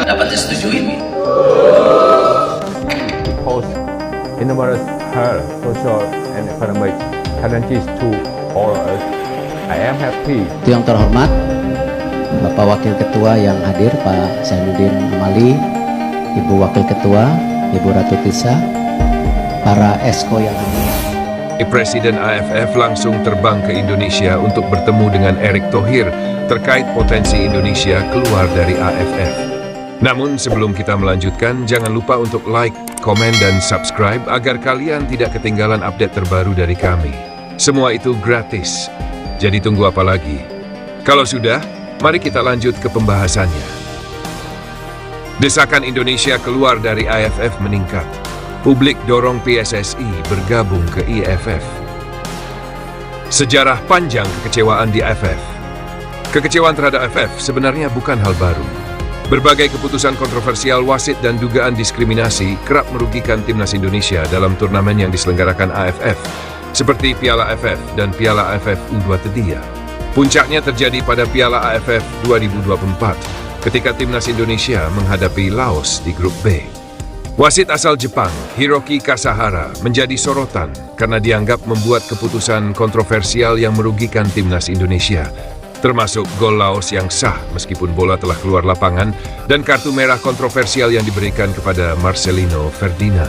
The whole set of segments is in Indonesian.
Dapat disetujui. Pose enormous health, social, and economic challenges to all of us. I am happy. Yang terhormat, Bapak Wakil Ketua yang hadir, Pak Zainuddin Amali, Ibu Wakil Ketua, Ibu Ratu Tisa, para esko yang hadir. Presiden AFF langsung terbang ke Indonesia untuk bertemu dengan Erick Thohir terkait potensi Indonesia keluar dari AFF. Namun sebelum kita melanjutkan, jangan lupa untuk like, komen, dan subscribe agar kalian tidak ketinggalan update terbaru dari kami. Semua itu gratis, jadi tunggu apa lagi? Kalau sudah, mari kita lanjut ke pembahasannya. Desakan Indonesia keluar dari AFF meningkat. Publik dorong PSSI bergabung ke IFF. Sejarah panjang kekecewaan di AFF. Kekecewaan terhadap AFF sebenarnya bukan hal baru. Berbagai keputusan kontroversial wasit dan dugaan diskriminasi kerap merugikan timnas Indonesia dalam turnamen yang diselenggarakan AFF, seperti Piala AFF dan Piala AFF U23. Puncaknya terjadi pada Piala AFF 2024, ketika timnas Indonesia menghadapi Laos di grup B. Wasit asal Jepang, Hiroki Kasahara, menjadi sorotan karena dianggap membuat keputusan kontroversial yang merugikan timnas Indonesia, termasuk gol Laos yang sah meskipun bola telah keluar lapangan dan kartu merah kontroversial yang diberikan kepada Marcelino Ferdinand.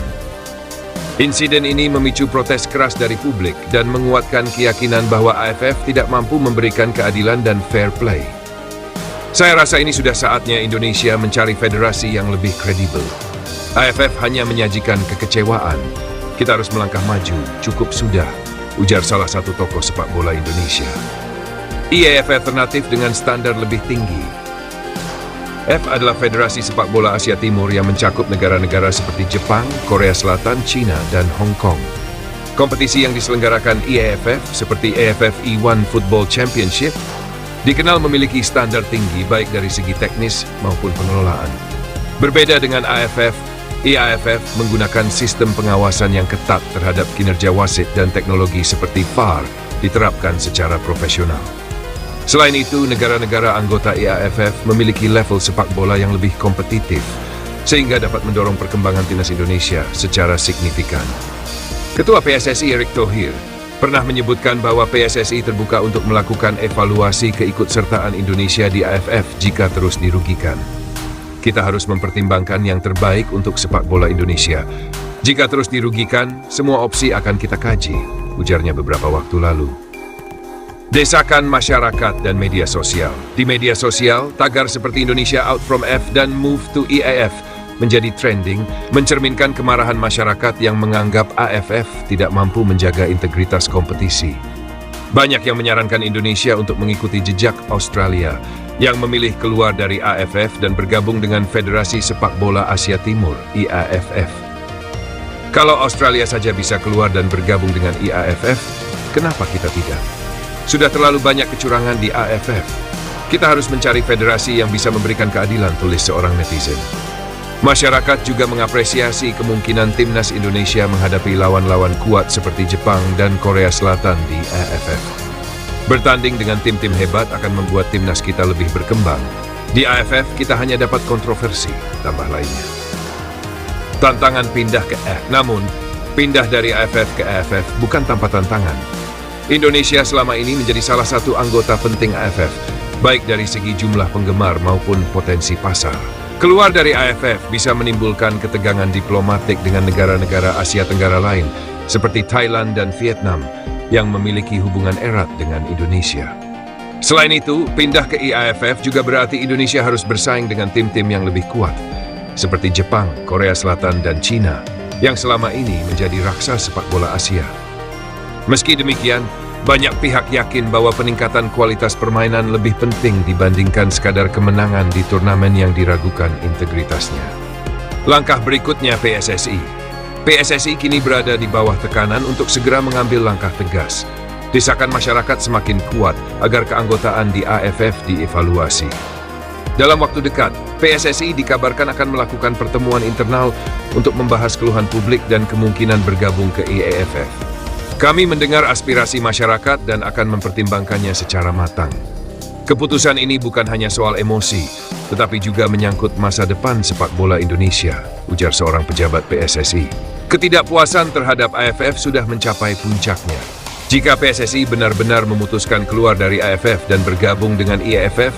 Insiden ini memicu protes keras dari publik dan menguatkan keyakinan bahwa AFF tidak mampu memberikan keadilan dan fair play. Saya rasa ini sudah saatnya Indonesia mencari federasi yang lebih kredibel. AFF hanya menyajikan kekecewaan. Kita harus melangkah maju, cukup sudah, ujar salah satu tokoh sepak bola Indonesia. IAAF alternatif dengan standar lebih tinggi. F adalah Federasi Sepak Bola Asia Timur yang mencakup negara-negara seperti Jepang, Korea Selatan, China, dan Hong Kong. Kompetisi yang diselenggarakan IAAF seperti AFF E1 Football Championship dikenal memiliki standar tinggi baik dari segi teknis maupun pengelolaan. Berbeda dengan AFF, IAAF menggunakan sistem pengawasan yang ketat terhadap kinerja wasit dan teknologi seperti VAR diterapkan secara profesional. Selain itu, negara-negara anggota IAAF memiliki level sepak bola yang lebih kompetitif, sehingga dapat mendorong perkembangan timnas Indonesia secara signifikan. Ketua PSSI Erick Thohir pernah menyebutkan bahwa PSSI terbuka untuk melakukan evaluasi keikutsertaan Indonesia di AFF jika terus dirugikan. Kita harus mempertimbangkan yang terbaik untuk sepak bola Indonesia. Jika terus dirugikan, semua opsi akan kita kaji, ujarnya beberapa waktu lalu. Desakan masyarakat dan media sosial. Di media sosial, tagar seperti Indonesia out from F dan move to IAAF menjadi trending, mencerminkan kemarahan masyarakat yang menganggap AFF tidak mampu menjaga integritas kompetisi. Banyak yang menyarankan Indonesia untuk mengikuti jejak Australia, yang memilih keluar dari AFF dan bergabung dengan Federasi Sepak Bola Asia Timur, IAAF. Kalau Australia saja bisa keluar dan bergabung dengan IAAF, kenapa kita tidak? Sudah terlalu banyak kecurangan di AFF. Kita harus mencari federasi yang bisa memberikan keadilan, tulis seorang netizen. Masyarakat juga mengapresiasi kemungkinan timnas Indonesia menghadapi lawan-lawan kuat seperti Jepang dan Korea Selatan di AFF. Bertanding dengan tim-tim hebat akan membuat timnas kita lebih berkembang. Di AFF kita hanya dapat kontroversi, tambah lainnya. Tantangan pindah ke F. Namun, pindah dari AFF ke AFF bukan tanpa tantangan. Indonesia selama ini menjadi salah satu anggota penting AFF, baik dari segi jumlah penggemar maupun potensi pasar. Keluar dari AFF bisa menimbulkan ketegangan diplomatik dengan negara-negara Asia Tenggara lain, seperti Thailand dan Vietnam, yang memiliki hubungan erat dengan Indonesia. Selain itu, pindah ke IAAF juga berarti Indonesia harus bersaing dengan tim-tim yang lebih kuat, seperti Jepang, Korea Selatan, dan China, yang selama ini menjadi raksa sepak bola Asia. Meski demikian, banyak pihak yakin bahwa peningkatan kualitas permainan lebih penting dibandingkan sekadar kemenangan di turnamen yang diragukan integritasnya. Langkah berikutnya PSSI. PSSI kini berada di bawah tekanan untuk segera mengambil langkah tegas. Desakan masyarakat semakin kuat agar keanggotaan di AFF dievaluasi. Dalam waktu dekat, PSSI dikabarkan akan melakukan pertemuan internal untuk membahas keluhan publik dan kemungkinan bergabung ke IAAF. Kami mendengar aspirasi masyarakat dan akan mempertimbangkannya secara matang. Keputusan ini bukan hanya soal emosi, tetapi juga menyangkut masa depan sepak bola Indonesia, ujar seorang pejabat PSSI. Ketidakpuasan terhadap AFF sudah mencapai puncaknya. Jika PSSI benar-benar memutuskan keluar dari AFF dan bergabung dengan IAFF,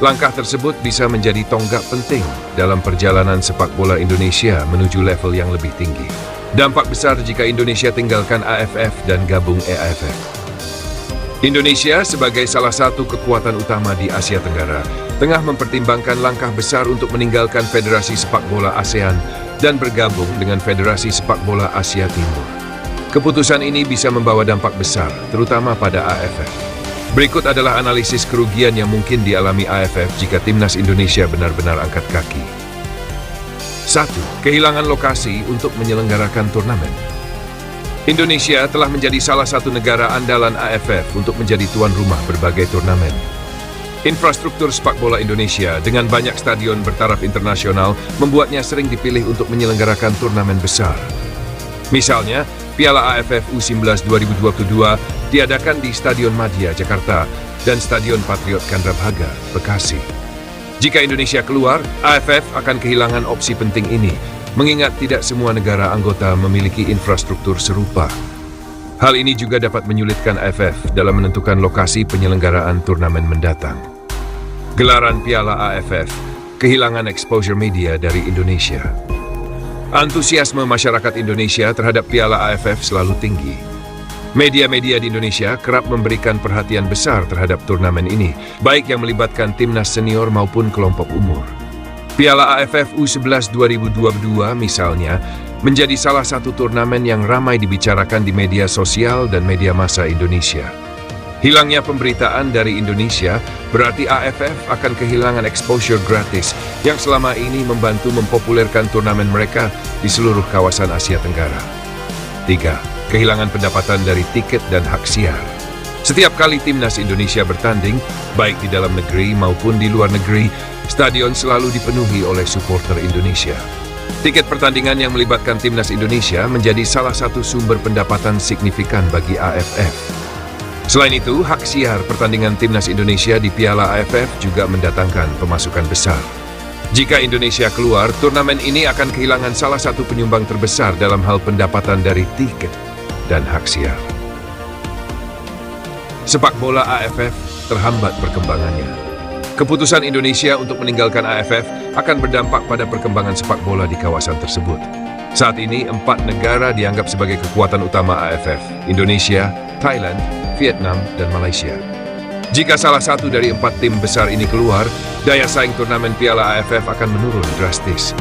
langkah tersebut bisa menjadi tonggak penting dalam perjalanan sepak bola Indonesia menuju level yang lebih tinggi. Dampak besar jika Indonesia tinggalkan AFF dan gabung EAFF. Indonesia sebagai salah satu kekuatan utama di Asia Tenggara tengah mempertimbangkan langkah besar untuk meninggalkan Federasi Sepak Bola ASEAN dan bergabung dengan Federasi Sepak Bola Asia Timur. Keputusan ini bisa membawa dampak besar, terutama pada AFF. Berikut adalah analisis kerugian yang mungkin dialami AFF jika timnas Indonesia benar-benar angkat kaki. 1. Kehilangan lokasi untuk menyelenggarakan turnamen. Indonesia telah menjadi salah satu negara andalan AFF untuk menjadi tuan rumah berbagai turnamen. Infrastruktur sepak bola Indonesia dengan banyak stadion bertaraf internasional membuatnya sering dipilih untuk menyelenggarakan turnamen besar. Misalnya, Piala AFF U19 2022 diadakan di Stadion Madia, Jakarta, dan Stadion Patriot Candrabhaga, Bekasi. Jika Indonesia keluar, AFF akan kehilangan opsi penting ini, mengingat tidak semua negara anggota memiliki infrastruktur serupa. Hal ini juga dapat menyulitkan AFF dalam menentukan lokasi penyelenggaraan turnamen mendatang. Gelaran Piala AFF kehilangan exposure media dari Indonesia. Antusiasme masyarakat Indonesia terhadap Piala AFF selalu tinggi. Media-media di Indonesia kerap memberikan perhatian besar terhadap turnamen ini, baik yang melibatkan timnas senior maupun kelompok umur. Piala AFF U11 2022 misalnya, menjadi salah satu turnamen yang ramai dibicarakan di media sosial dan media massa Indonesia. Hilangnya pemberitaan dari Indonesia berarti AFF akan kehilangan exposure gratis yang selama ini membantu mempopulerkan turnamen mereka di seluruh kawasan Asia Tenggara. 3. Kehilangan pendapatan dari tiket dan hak siar. Setiap kali timnas Indonesia bertanding, baik di dalam negeri maupun di luar negeri, stadion selalu dipenuhi oleh supporter Indonesia. Tiket pertandingan yang melibatkan timnas Indonesia menjadi salah satu sumber pendapatan signifikan bagi AFF. Selain itu, hak siar pertandingan timnas Indonesia di Piala AFF juga mendatangkan pemasukan besar. Jika Indonesia keluar, turnamen ini akan kehilangan salah satu penyumbang terbesar dalam hal pendapatan dari tiket dan hak siar. Sepak bola AFF terhambat perkembangannya. Keputusan Indonesia untuk meninggalkan AFF akan berdampak pada perkembangan sepak bola di kawasan tersebut. Saat ini, 4 negara dianggap sebagai kekuatan utama AFF: Indonesia, Thailand, Vietnam, dan Malaysia. Jika salah satu dari 4 tim besar ini keluar, daya saing turnamen Piala AFF akan menurun drastis.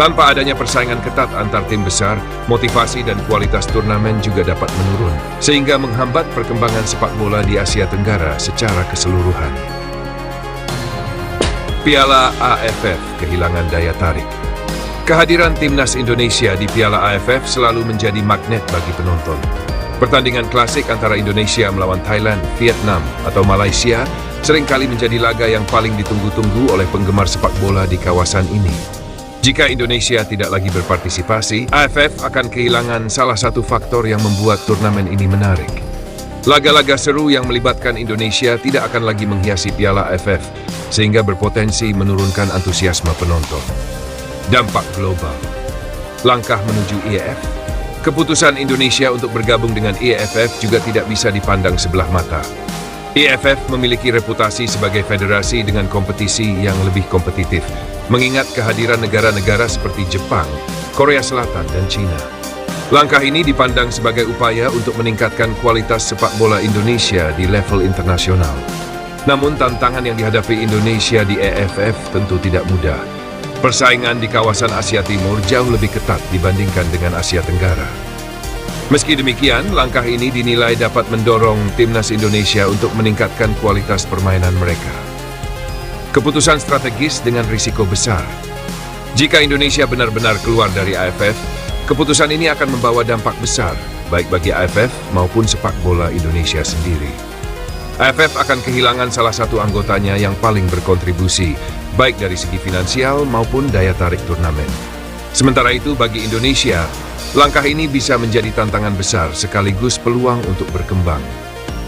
Tanpa adanya persaingan ketat antar tim besar, motivasi dan kualitas turnamen juga dapat menurun, sehingga menghambat perkembangan sepak bola di Asia Tenggara secara keseluruhan. Piala AFF kehilangan daya tarik. Kehadiran timnas Indonesia di Piala AFF selalu menjadi magnet bagi penonton. Pertandingan klasik antara Indonesia melawan Thailand, Vietnam, atau Malaysia seringkali menjadi laga yang paling ditunggu-tunggu oleh penggemar sepak bola di kawasan ini. Jika Indonesia tidak lagi berpartisipasi, AFF akan kehilangan salah satu faktor yang membuat turnamen ini menarik. Laga-laga seru yang melibatkan Indonesia tidak akan lagi menghiasi Piala AFF, sehingga berpotensi menurunkan antusiasme penonton. Dampak global. Langkah menuju IAAF. Keputusan Indonesia untuk bergabung dengan IAAF juga tidak bisa dipandang sebelah mata. IAAF memiliki reputasi sebagai federasi dengan kompetisi yang lebih kompetitif, mengingat kehadiran negara-negara seperti Jepang, Korea Selatan, dan China. Langkah ini dipandang sebagai upaya untuk meningkatkan kualitas sepak bola Indonesia di level internasional. Namun tantangan yang dihadapi Indonesia di AFF tentu tidak mudah. Persaingan di kawasan Asia Timur jauh lebih ketat dibandingkan dengan Asia Tenggara. Meski demikian, langkah ini dinilai dapat mendorong timnas Indonesia untuk meningkatkan kualitas permainan mereka. Keputusan strategis dengan risiko besar. Jika Indonesia benar-benar keluar dari AFF, keputusan ini akan membawa dampak besar, baik bagi AFF maupun sepak bola Indonesia sendiri. AFF akan kehilangan salah satu anggotanya yang paling berkontribusi, baik dari segi finansial maupun daya tarik turnamen. Sementara itu, bagi Indonesia, Langkah ini bisa menjadi tantangan besar sekaligus peluang untuk berkembang.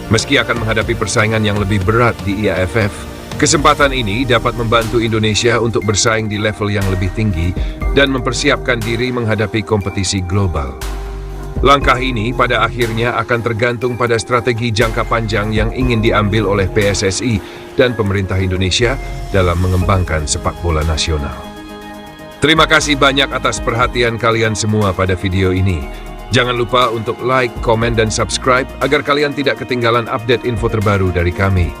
Meski akan menghadapi persaingan yang lebih berat di IAAFF, kesempatan ini dapat membantu Indonesia untuk bersaing di level yang lebih tinggi dan mempersiapkan diri menghadapi kompetisi global. Langkah ini pada akhirnya akan tergantung pada strategi jangka panjang yang ingin diambil oleh PSSI dan pemerintah Indonesia dalam mengembangkan sepak bola nasional. Terima kasih banyak atas perhatian kalian semua pada video ini. Jangan lupa untuk like, komen, dan subscribe agar kalian tidak ketinggalan update info terbaru dari kami.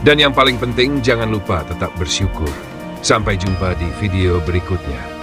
Dan yang paling penting, jangan lupa tetap bersyukur. Sampai jumpa di video berikutnya.